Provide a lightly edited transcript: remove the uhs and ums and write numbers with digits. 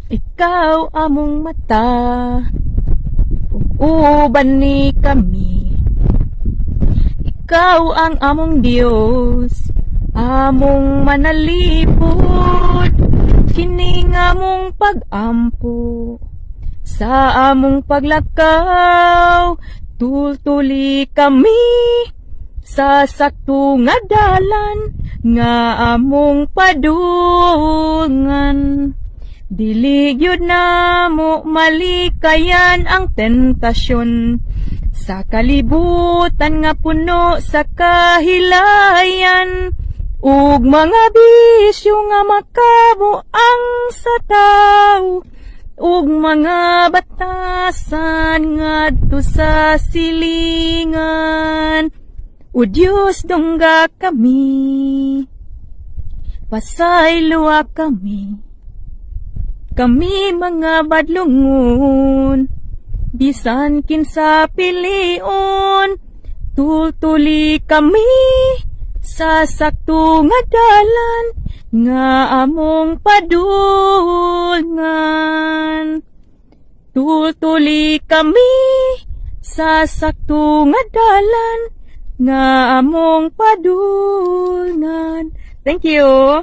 Ikaw among mata, uban ni kami. Ikaw ang among Dios, among manalipod. Kining among pag-ampo sa among paglakaw. Tultuli kami sa sakto nga dalan nga among padungan. Dili gyud namo malikayan ang tentasyon sa kalibutan nga puno sa kahilayan, ug mga bisyo nga makabuang sa tao, ug mga batasan ngadto sa silingan. O Diyos, dongga kami, pasayloa kami. Kami mga badlungon, bisan kinsa pilion. Tultuli kami sa sakto nga dalan nga among padulngan. Tultuli kami sa sakto nga dalan nga among padulngan. Thank you.